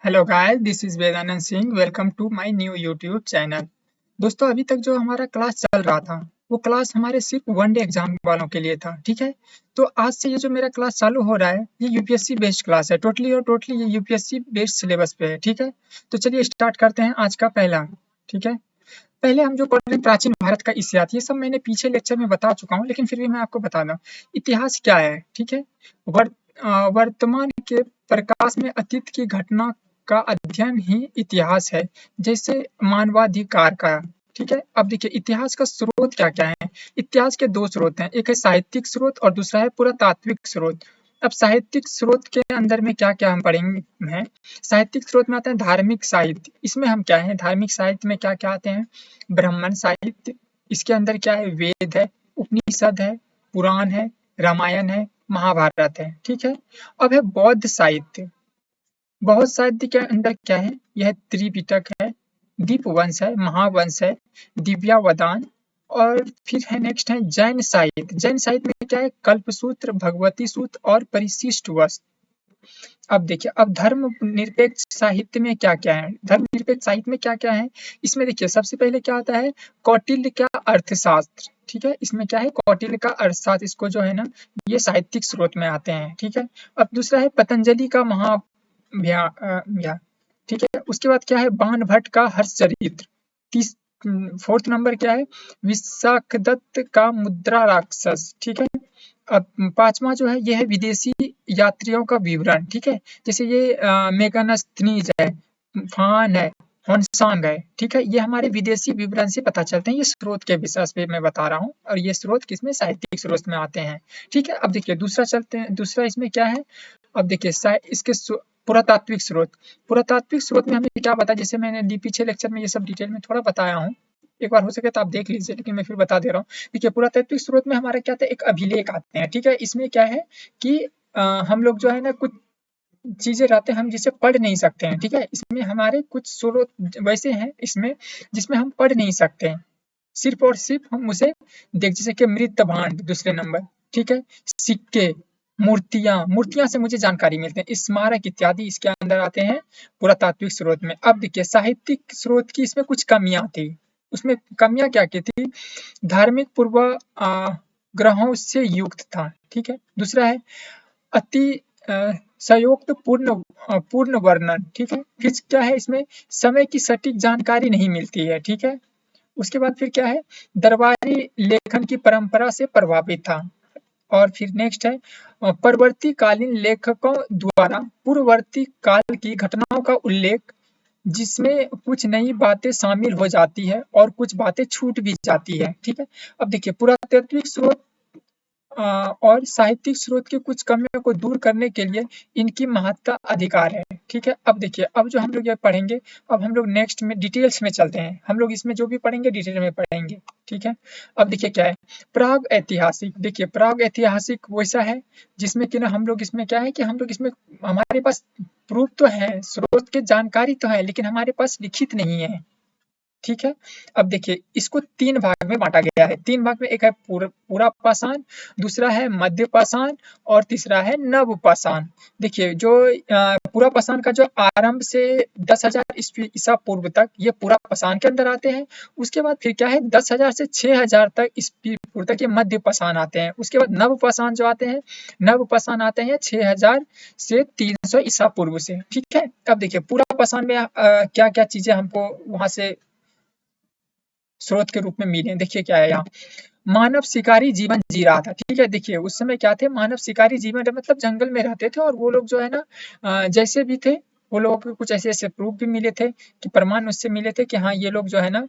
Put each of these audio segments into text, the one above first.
Hello guys, this is Vedanand Singh. Welcome to my new YouTube channel. दोस्तों, अभी तक जो हमारा क्लास चल रहा था वो क्लास हमारे सिर्फ वनडे एग्जाम वालों के लिए था। ठीक है, तो आज से ये जो मेरा क्लास चालू हो रहा है ये यूपीएससी बेस्ड क्लास है। टोटली और टोटली ये यूपीएससी बेस्ड सिलेबस पे है। ठीक है, तो चलिए स्टार्ट करते हैं आज का पहला। ठीक है, पहले हम जो पढ़ रहे हैं प्राचीन भारत का इतिहास, ये सब मैंने पीछे लेक्चर में बता चुका हूँ, लेकिन फिर भी मैं आपको बता दूं इतिहास क्या है। ठीक है, वर्त, वर्तमान के प्रकाश में अतीत की घटना का अध्ययन ही इतिहास है, जैसे मानवाधिकार का। ठीक है, अब देखिए इतिहास का स्रोत क्या क्या है। इतिहास के दो स्रोत हैं, एक है साहित्यिक स्रोत और दूसरा है पुरातात्विक स्रोत। अब साहित्यिक स्रोत के अंदर में क्या क्या हम पढ़ेंगे हैं। साहित्यिक स्रोत में आते हैं धार्मिक साहित्य। इसमें हम क्या है, धार्मिक साहित्य में क्या क्या आते हैं, ब्राह्मण साहित्य। इसके अंदर क्या है, वेद है, उपनिषद है, पुराण है, रामायण है, महाभारत है। ठीक है, अब है बौद्ध साहित्य। बौद्ध साहित्य के अंदर क्या है, यह त्रिपिटक है, दीपवंश है, महावंश है, दिव्यावदान। और फिर है नेक्स्ट है जैन साहित्य। जैन साहित्य में क्या है, कल्पसूत्र, भगवती सूत्र और परिशिष्ट वस्त्र। अब देखिए, अब धर्म निरपेक्ष साहित्य में क्या क्या है, धर्म निरपेक्ष साहित्य में क्या क्या है। इसमें देखिए सबसे पहले क्या आता है, कौटिल्य का अर्थशास्त्र। ठीक है, इसमें क्या है, कौटिल्य का अर्थशास्त्र, इसको जो है ना ये साहित्यिक स्रोत में आते हैं। ठीक है, अब दूसरा है पतंजलि का ठीक है, उसके बाद क्या है, बाण भट्ट का हर्षचरित्र। तीस फोर्थ नंबर क्या है, विशाखदत्त का मुद्रा राक्षस। ठीक है, अब पांचवा जो है ये है विदेशी यात्रियों का विवरण। ठीक है, जैसे ये मेगास्थनीज है, फान है, होनसांग है। ठीक है, ये हमारे विदेशी विवरण से पता चलते हैं। ये स्रोत के विशेष पे मैं बता रहा हूँ, और ये स्रोत किसमें, साहित्यिक स्रोत में आते हैं। ठीक है, अब देखिए दूसरा चलते हैं, दूसरा इसमें क्या है। अब देखिए इसके पुरातात्विक स्रोत। पुरातात्विक स्रोत में हमें क्या पता है, जैसे मैंने पीछे लेक्चर में ये सब डिटेल में थोड़ा बताया हूँ, एक बार हो सके तो आप देख लीजिए, लेकिन मैं फिर बता दे रहा हूँ। देखिए पुरातात्विक स्रोत में हमारा क्या था, एक अभिलेख आते हैं। ठीक है, इसमें क्या है कि हम लोग जो है ना कुछ चीजें रहते हैं हम जिसे पढ़ नहीं सकते हैं। ठीक है, इसमें हमारे कुछ स्रोत वैसे हैं इसमें जिसमें हम पढ़ नहीं सकते हैं, सिर्फ और सिर्फ हम उसे देख, जैसे कि मृत भांड दूसरे नंबर। ठीक है, सिक्के, मूर्तियां, मूर्तियां से मुझे जानकारी मिलते हैं, स्मारक इत्यादि इसके अंदर आते हैं पुरातात्विक स्रोत में। अब देखिए साहित्यिक स्रोत की इसमें कुछ कमियां थी। उसमें कमियां क्या की थी, धार्मिक पूर्व ग्रहों से युक्त था। ठीक है, दूसरा है अति संयुक्त पूर्ण वर्णन। ठीक है, फिर क्या है, इसमें समय की सटीक जानकारी नहीं मिलती है। ठीक है, उसके बाद फिर क्या है, दरबारी लेखन की परंपरा से प्रभावित था। और फिर नेक्स्ट है परवर्ती कालीन लेखकों द्वारा पूर्ववर्ती काल की घटनाओं का उल्लेख, जिसमें कुछ नई बातें शामिल हो जाती है और कुछ बातें छूट भी जाती है। ठीक है, अब देखिए पुरातात्विक स्रोत और साहित्यिक स्रोत की कुछ कमियों को दूर करने के लिए इनकी महत्ता अधिकार है। ठीक है, अब देखिए, अब जो हम लोग ये पढ़ेंगे, अब हम लोग नेक्स्ट में डिटेल्स में चलते हैं। हम लोग इसमें जो भी पढ़ेंगे डिटेल में पढ़ेंगे। ठीक है, अब देखिए क्या है, प्राग ऐतिहासिक। देखिए प्राग ऐतिहासिक वैसा है जिसमें कि ना हम लोग इसमें क्या है कि हम लोग इसमें हमारे पास प्रूफ तो है, स्रोत की जानकारी तो है, लेकिन हमारे पास लिखित नहीं है। ठीक है, अब देखिए इसको तीन भाग में बांटा गया है। तीन भाग में, एक है पूरा पाषाण, दूसरा है मध्य पाषाण और तीसरा है नव पाषाण। देखिए जो पूरा पाषाण का जो आरंभ से 10,000 ईसा पूर्व तक ये पूरा पाषाण के अंदर आते हैं। उसके बाद फिर क्या है, 10,000 से 6,000 तक ईस्वी पूर्व तक ये मध्य पाषाण आते हैं। उसके बाद नव पाषाण जो आते हैं, नव पाषाण आते हैं 6,000 से 300 ईसा पूर्व से। ठीक है, अब देखिए पूरा पाषाण में क्या क्या चीजें हमको वहां से स्रोत के रूप में मिले। देखिए क्या है यहाँ, मानव शिकारी जीवन जी रहा था। ठीक है, देखिए उस समय क्या थे, मानव शिकारी जीवन मतलब जंगल में रहते थे, और वो लोग जो है ना जैसे भी थे, वो लोगों को कुछ ऐसे ऐसे प्रूफ भी मिले थे, कि प्रमाण उससे मिले थे कि हाँ ये लोग जो है ना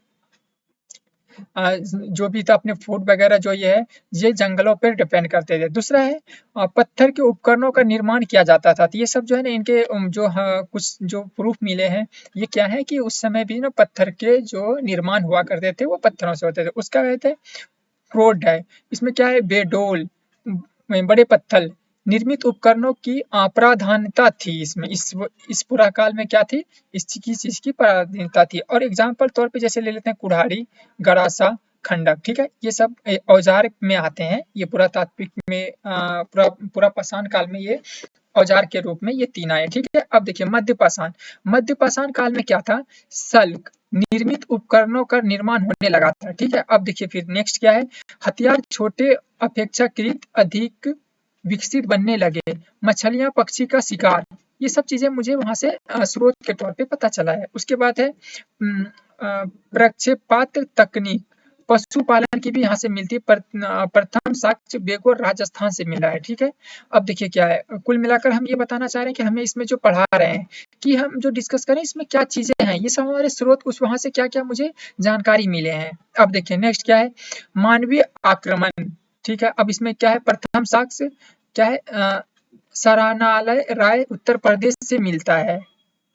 जो भी था अपने फूड वगैरह जो ये है, ये जंगलों पर डिपेंड करते थे। दूसरा है पत्थर के उपकरणों का निर्माण किया जाता था। तो ये सब जो है ना इनके जो कुछ जो प्रूफ मिले हैं, ये क्या है कि उस समय भी ना पत्थर के जो निर्माण हुआ करते थे वो पत्थरों से होते थे। उसका कहते हैं क्रोड है। इसमें क्या है, बेडोल, बड़े पत्थर निर्मित उपकरणों की प्राधान्यता थी। इसमें इस पूरा काल में क्या थी, इस चीज की प्राधान्यता थी। और एग्जाम्पल तौर पे जैसे ले लेते हैं कुल्हाड़ी, गरासा, खंडक। ठीक है, ये सब औजार में आते हैं। ये पुरातात्विक में पूरा पाषाण काल में ये औजार के रूप में ये 3 आए। ठीक है, अब देखिए मध्यपाषाण। मध्यपाषाण काल में क्या था, सल्क निर्मित उपकरणों का निर्माण होने लगा था। ठीक है, अब देखिए फिर नेक्स्ट क्या है, हथियार छोटे अपेक्षाकृत अधिक विकसित बनने लगे, मछलियां पक्षी का शिकार, ये सब चीजें मुझे वहां से स्रोत के तौर पे पता चला है। उसके बाद है प्रक्षेपात तकनीक, पशुपालन की भी यहाँ से मिलती है। प्रथम साक्ष्य बेगोर राजस्थान से मिला है। ठीक है, अब देखिए क्या है, कुल मिलाकर हम ये बताना चाह रहे हैं कि हमें इसमें जो पढ़ा रहे हैं कि हम जो डिस्कस करें इसमें क्या चीजें हैं, ये सब हमारे स्रोत उस वहां से क्या क्या मुझे जानकारी मिले हैं। अब देखिए नेक्स्ट क्या है, मानवीय आक्रमण। ठीक है, अब इसमें क्या है, प्रथम साक्ष्य क्या है, सरानालय राय उत्तर प्रदेश से मिलता है।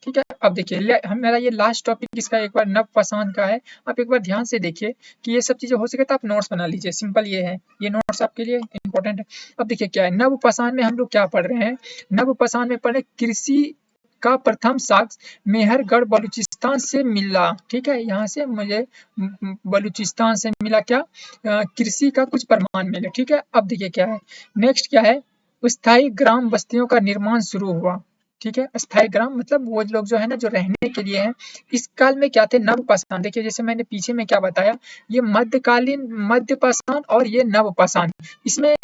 ठीक है, अब देखिए हम मेरा ये लास्ट टॉपिक इसका एक बार नवपाषाण का है। आप एक बार ध्यान से देखिए कि ये सब चीजें हो सके तो आप नोट्स बना लीजिए, सिंपल ये है, ये नोट्स आपके लिए इंपॉर्टेंट है। अब देखिए क्या है, नवपाषाण में हम लोग क्या पढ़ रहे हैं, नवपाषाण में पढ़े कृषि का प्रथम साक्ष्य मेहरगढ़ बलूचिस्तान से मिला। ठीक है, यहाँ से मुझे बलूचिस्तान से मिला क्या, कृषि का कुछ प्रमाण मिले। ठीक है, अब देखिए क्या है, नेक्स्ट क्या है, स्थायी ग्राम बस्तियों का निर्माण शुरू हुआ। ठीक है, स्थायी ग्राम मतलब वो लोग जो है ना जो रहने के लिए हैं। इस काल में क्या थे, नवपाषाण। देखिए जैसे मैंने पीछे में क्या बताया, ये मध्यकालीन मध्यपाषाण और ये नवपाषाण, इसमें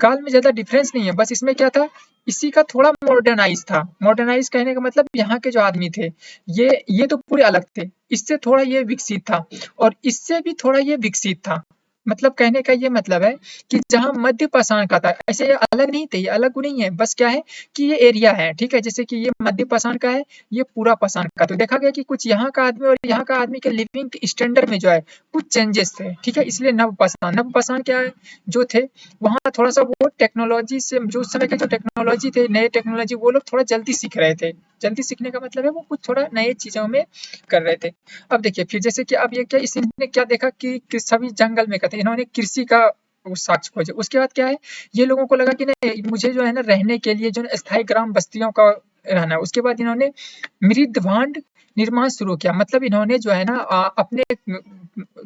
काल में ज्यादा डिफरेंस नहीं है, बस इसमें क्या था, इसी का थोड़ा मॉडर्नाइज था। मॉडर्नाइज कहने का मतलब यहाँ के जो आदमी थे ये तो पूरे अलग थे, इससे थोड़ा ये विकसित था और इससे भी थोड़ा ये विकसित था। मतलब कहने का ये मतलब है कि जहाँ मध्य पाषाण का था, ऐसे ये अलग नहीं थे, ये अलग नहीं है, बस क्या है कि ये एरिया है। ठीक है, जैसे कि ये मध्य पाषाण का है, ये पूरा पाषाण का, तो देखा गया कि कुछ यहाँ का आदमी और यहाँ का आदमी के लिविंग स्टैंडर्ड में जो है कुछ चेंजेस थे। ठीक है, इसलिए नव पाषाण क्या है जो थे, वहाँ थोड़ा सा वो टेक्नोलॉजी से, जो उस समय के जो टेक्नोलॉजी थे, नए टेक्नोलॉजी, वो लोग थोड़ा जल्दी सीख रहे थे। जल्दी सीखने का मतलब है वो कुछ थोड़ा नए चीजों में कर रहे थे। अब देखिए फिर जैसे कि अब ये क्या, इसने क्या देखा कि सभी जंगल में कहते, इन्होंने कृषि का वो साक्ष्य खोजे। उसके बाद क्या है, ये लोगों को लगा कि नहीं, मुझे जो है ना रहने के लिए जो स्थायी ग्राम बस्तियों का रहना है। उसके बाद इन्होंने मृद भांड निर्माण शुरू किया, मतलब इन्होंने जो है ना अपने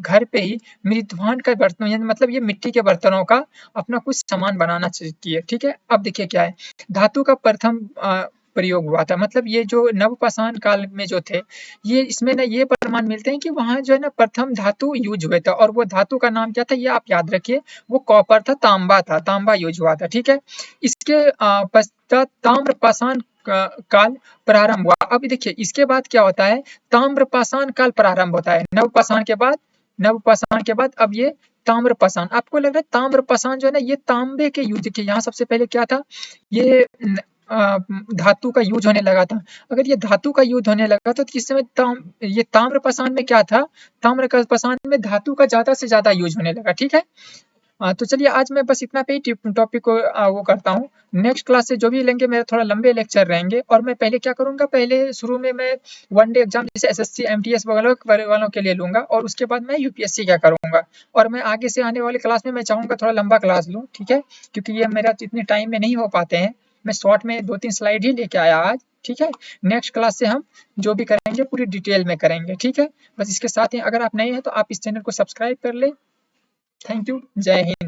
घर पे ही मृद भांड का बर्तन, मतलब ये मिट्टी के बर्तनों का अपना कुछ सामान बनाना किए। ठीक है, अब देखिए क्या है, धातु का प्रथम प्रयोग हुआ था, मतलब ये जो नवपाषाण काल में जो थे, ये इसमें ना ये प्रमाण मिलते हैं कि वहाँ जो है ना प्रथम धातु यूज हुए थे, और वो धातु का नाम क्या था ये आप याद रखिए, वो कॉपर था, तांबा था, तांबा यूज हुआ था। ठीक है, इसके पश्चात ताम्रपाषाण काल प्रारंभ हुआ। अब देखिए इसके बाद क्या होता है, ताम्रपाषाण काल प्रारंभ होता है नवपाषाण के बाद। नवपाषाण के बाद अब ये ताम्रपाषाण, आपको लग रहा है ताम्रपाषाण जो है ना ये तांबे के युग के, यहाँ सबसे पहले क्या था, ये धातु का यूज होने लगा था। अगर ये धातु का यूज होने लगा तो इस समय ये ताम्रपाषाण में क्या था, ताम्रपाषाण में धातु का ज्यादा से ज्यादा यूज होने लगा। ठीक है, तो चलिए आज मैं बस इतना पे ही टॉपिक को वो करता हूँ। नेक्स्ट क्लास से जो भी लेंगे मेरे थोड़ा लंबे लेक्चर रहेंगे, और मैं पहले क्या करूंगा, पहले शुरू में मैं वन डे एग्जाम जैसे एसएससी एमटीएस वगैरह वालों के लिए लूंगा, और उसके बाद मैं यूपीएससी क्या करूंगा, और मैं आगे से आने वाले क्लास में मैं चाहूंगा थोड़ा लंबा क्लास लूँ। ठीक है, क्योंकि ये मेरा इतने टाइम में नहीं हो पाते हैं, मैं शॉर्ट में 2-3 स्लाइड ही लेके आया आज। ठीक है, नेक्स्ट क्लास से हम जो भी करेंगे पूरी डिटेल में करेंगे। ठीक है, बस इसके साथ ही अगर आप नए हैं तो आप इस चैनल को सब्सक्राइब कर ले। थैंक यू, जय हिंद।